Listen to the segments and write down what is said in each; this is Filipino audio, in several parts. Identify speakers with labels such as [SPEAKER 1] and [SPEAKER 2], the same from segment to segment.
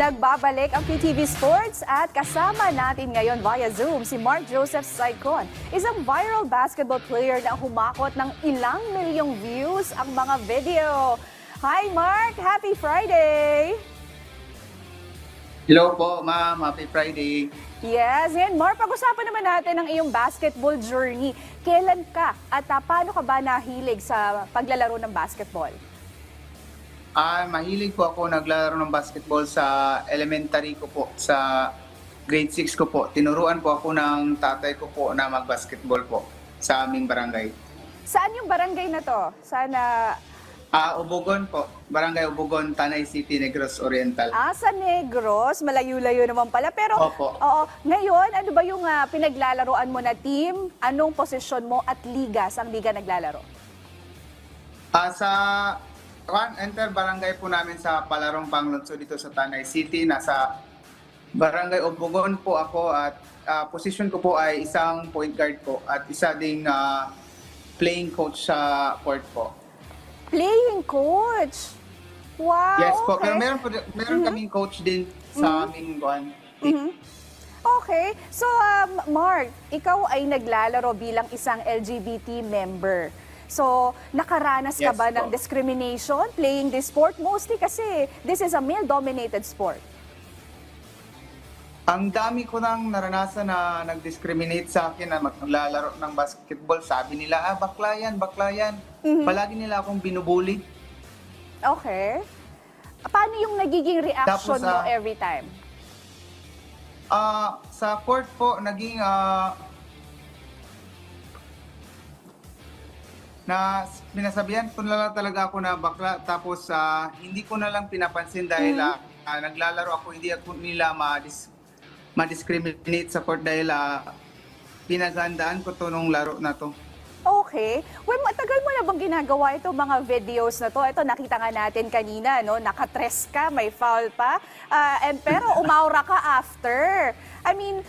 [SPEAKER 1] Nagbabalik ang PTV Sports at kasama natin ngayon via Zoom si Mark Joseph Saicon, isang viral basketball player na humakot ng ilang milyong views ang mga video. Hi Mark! Happy Friday!
[SPEAKER 2] Hello po, ma'am. Happy Friday.
[SPEAKER 1] Yes, ngayon Mark, pag-usapan naman natin ang iyong basketball journey. Kailan ka at paano ka ba nahilig sa paglalaro ng basketball?
[SPEAKER 2] Mahilig po ako naglalaro ng basketball sa elementary ko po, sa grade 6 ko po. Tinuruan po ako ng tatay ko po na mag-basketball po sa aming barangay.
[SPEAKER 1] Saan yung barangay na to? Sana
[SPEAKER 2] Ubugon po. Barangay Ubugon, Tanay City, Negros Oriental.
[SPEAKER 1] sa Negros, malayo-layo naman pala. Pero,
[SPEAKER 2] Opo.
[SPEAKER 1] oo, ngayon, ano ba yung pinaglalaroan mo na team? Anong posisyon mo at liga? Saan liga naglalaro?
[SPEAKER 2] Sa enter barangay po namin sa Palarong Panglonsod dito sa Tanay City. Nasa Barangay Ubugon po ako at position ko po ay isang point guard po at isa ding playing coach sa court po.
[SPEAKER 1] Playing coach? Wow,
[SPEAKER 2] Yes po,
[SPEAKER 1] okay.
[SPEAKER 2] pero meron kaming coach din sa aming team.
[SPEAKER 1] Okay. So, Mark, ikaw ay naglalaro bilang isang LGBT member. So, nakaranas ka
[SPEAKER 2] Yes
[SPEAKER 1] ba
[SPEAKER 2] po.
[SPEAKER 1] ng discrimination playing this sport? Mostly kasi this is a male-dominated sport.
[SPEAKER 2] Ang dami ko nang naranasan na nag-discriminate sa akin na maglalaro ng basketball. Sabi nila, bakla yan, bakla yan. Palagi nila akong binubuli.
[SPEAKER 1] Okay. Paano yung nagiging reaction
[SPEAKER 2] Tapos,
[SPEAKER 1] mo every time?
[SPEAKER 2] Sa court po, naging na pinasabihan ko na lang talaga ako na bakla. Tapos hindi ko na lang pinapansin dahil naglalaro ako, hindi ako nila ma-discriminate sa court dahil pinaghandaan ko to nung laro na to.
[SPEAKER 1] Okay. Well, matagal mo na bang ginagawa itong mga videos na to? Ito, nakita nga natin kanina, no? Nakatres ka, may foul pa. Pero umaura ka after. I mean,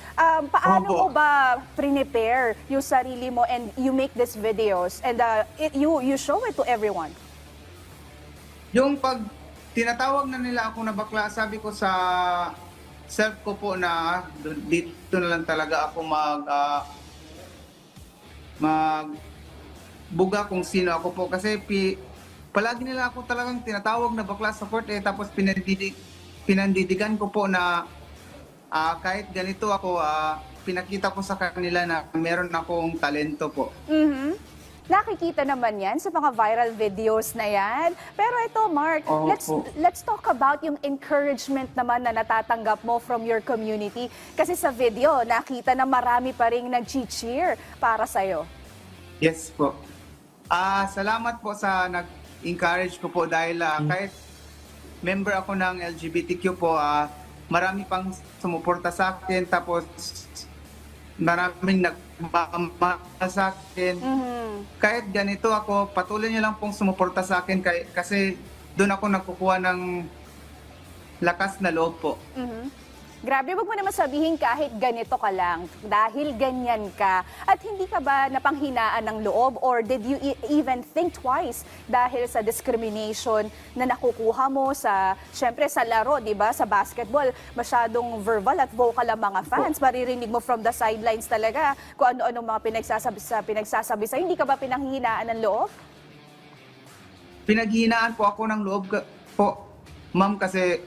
[SPEAKER 1] paano
[SPEAKER 2] Opo.
[SPEAKER 1] mo ba prepare yung sarili mo and you make these videos and you show it to everyone?
[SPEAKER 2] Yung pag tinatawag na nila ako na bakla, sabi ko sa self ko po na dito na lang talaga ako magbuga kung sino ako po kasi palagi nila ako talagang tinatawag na bakla sa court tapos pinandidigan ko po na kahit ganito ako pinakita ko sa kanila na meron akong talento po.
[SPEAKER 1] Nakikita naman yan sa mga viral videos na yan. Pero ito, Mark,
[SPEAKER 2] Opo.
[SPEAKER 1] let's talk about yung encouragement naman na natatanggap mo from your community. Kasi sa video, nakita na marami pa rin nag-cheer para sa'yo.
[SPEAKER 2] Yes po. Salamat po sa nag-encourage ko po dahil kahit member ako ng LGBTQ po, marami pang sumuporta sa akin tapos maraming nagmamahal sa akin. Kahit ganito ako, patuloy niyo lang pong sumuporta sa akin kasi doon ako nakukuha ng lakas na loob po.
[SPEAKER 1] Grabe, wag mo naman sabihin kahit ganito ka lang, dahil ganyan ka, at hindi ka ba napanghinaan ng loob or did you even think twice dahil sa discrimination na nakukuha mo sa, syempre sa laro, di ba, sa basketball, masyadong verbal at vocal ang mga fans, maririnig mo from the sidelines talaga kung ano-ano mga pinagsasabi sa'yo, hindi ka ba pinanghihinaan ng loob?
[SPEAKER 2] Pinaghihinaan po ako ng loob po, ma'am, kasi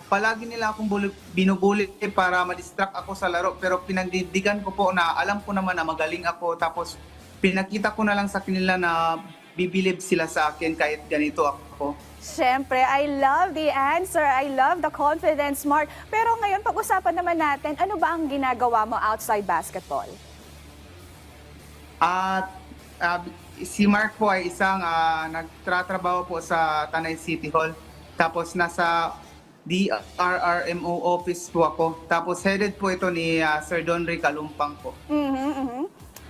[SPEAKER 2] palagi nila akong binubuli para ma-distract ako sa laro pero pinagdidigan ko po na alam ko naman na magaling ako tapos pinakita ko na lang sa kanila na bibilib sila sa akin kahit ganito ako.
[SPEAKER 1] Siyempre, I love the answer. I love the confidence, Mark. Pero ngayon, pag-usapan naman natin, ano ba ang ginagawa mo outside basketball?
[SPEAKER 2] Si Mark po ay isang nagtatrabaho po sa Tanay City Hall tapos nasa DRRMO office po ako. Tapos headed po ito ni Sir Donry Kalumpang po.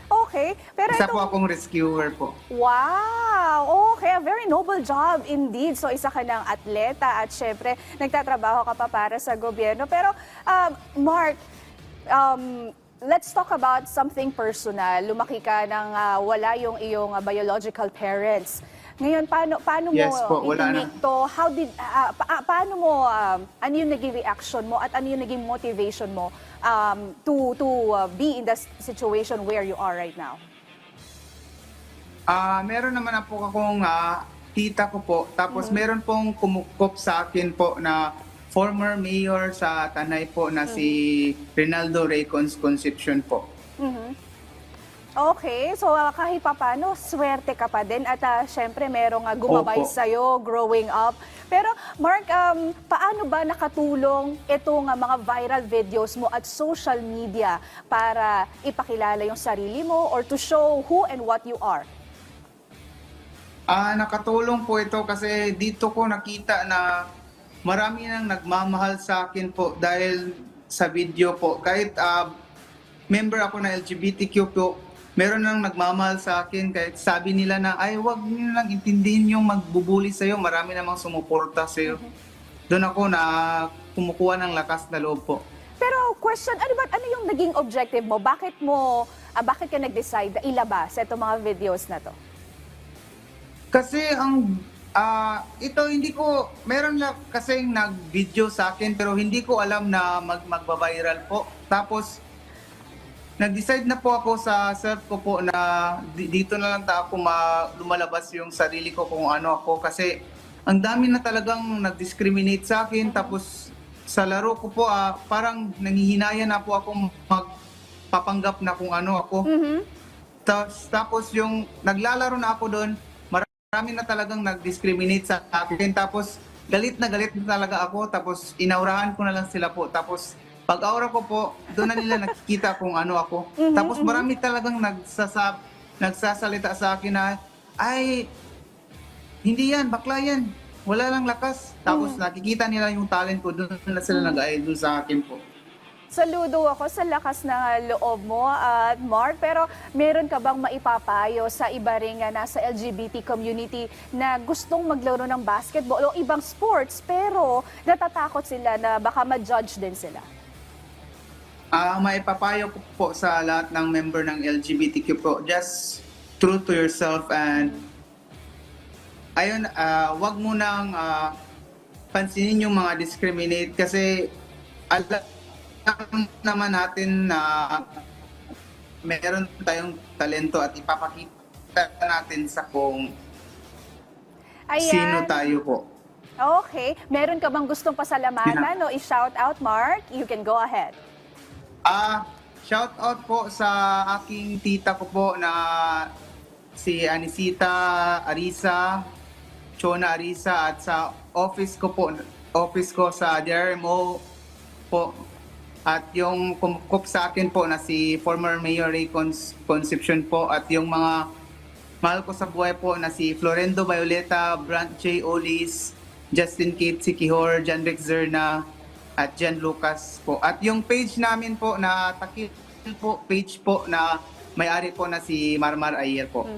[SPEAKER 1] Okay. Pero
[SPEAKER 2] Isa po akong rescuer po.
[SPEAKER 1] Wow! Okay, a very noble job indeed. So isa ka ng atleta at syempre nagtatrabaho ka pa para sa gobyerno. Pero Mark, let's talk about something personal. Lumaki ka ng wala yung iyong biological parents. Ngayon, paano mo
[SPEAKER 2] Yes po, wala na.
[SPEAKER 1] itinake to? How did, paano mo, ano yung naging reaction mo at ano yung naging motivation mo to be in the situation where you are right now?
[SPEAKER 2] Meron naman na po akong tita ko po. Tapos meron pong kumukop sa akin po na former mayor sa Tanay po na si Rinaldo Ray Concepcion po.
[SPEAKER 1] Okay, so kahit papano, swerte ka pa din at syempre merong gumabay
[SPEAKER 2] Opo.
[SPEAKER 1] sa'yo growing up. Pero Mark, paano ba nakatulong itong mga viral videos mo at social media para ipakilala yung sarili mo or to show who and what you are?
[SPEAKER 2] Nakatulong po ito kasi dito ko nakita na marami nang nagmamahal sa akin po dahil sa video po. Kahit member ako na LGBTQ po, meron nang nagmamahal sa akin kahit sabi nila na ay wag niyo lang intindihin yung magbubuli sa'yo, marami namang sumuporta sa'yo. Doon ako na kumukuha ng lakas na loob po.
[SPEAKER 1] Pero question, ano yung naging objective mo? Bakit ka nag-decide na ilabas itong mga videos na to?
[SPEAKER 2] Kasi ito hindi ko, meron lang kasing nag-video sa akin pero hindi ko alam na magba-viral po. Tapos, nag-decide na po ako sa self ko po na dito na lang ako lumalabas yung sarili ko kung ano ako. Kasi ang dami na talagang nag-discriminate sa akin. Tapos, sa laro ko po, parang nangihinaya na po akong magpapanggap na kung ano ako. Tapos yung naglalaro na ako doon, marami na talagang nag-discriminate sa akin. Tapos galit na talaga ako. Tapos inaurahan ko na lang sila po. Tapos pag-aura ko po, doon na nila nakikita kung ano ako. Tapos marami talagang nagsasalita sa akin na, ay, hindi yan, bakla yan. Wala lang lakas. Tapos nakikita nila yung talent ko. Doon na sila nag-idol sa akin po.
[SPEAKER 1] Saludo ako sa lakas ng loob mo, Mark. Pero meron ka bang maipapayo sa iba ring nasa LGBT community na gustong maglaro ng basketball o ibang sports pero natatakot sila na baka ma-judge din sila?
[SPEAKER 2] Maipapayo ko po sa lahat ng member ng LGBTQ po, just true to yourself and ayun, wag mo nang pansinin yung mga discriminate kasi alam naman natin na meron tayong talento at ipapakita natin sa kung sino tayo po.
[SPEAKER 1] Okay. Meron ka bang gustong pasalamatan o i-shout out, Mark? You can go ahead.
[SPEAKER 2] Shout out po sa aking tita ko po na si Anisita Arisa, Chona Arisa at sa office ko sa DRMO po. At yung kumkup sa akin po na si former Mayor Ray Concepcion po at yung mga mahal ko sa buhay po na si Florendo Violeta, Brant J. Olis, Justin Kate Sikihor, John Rex Zerna at Jan Lucas po. At yung page namin po na Takil po, page po na may-ari po na si Marmar Ayer po.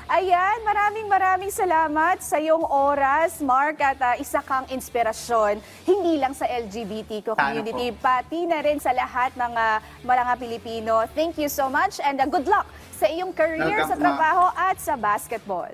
[SPEAKER 1] Ayan, maraming salamat sa iyong oras, Mark, at isa kang inspirasyon, hindi lang sa LGBT community, pati na rin sa lahat ng mga Pilipino. Thank you so much and good luck sa iyong career, sa trabaho at sa basketball.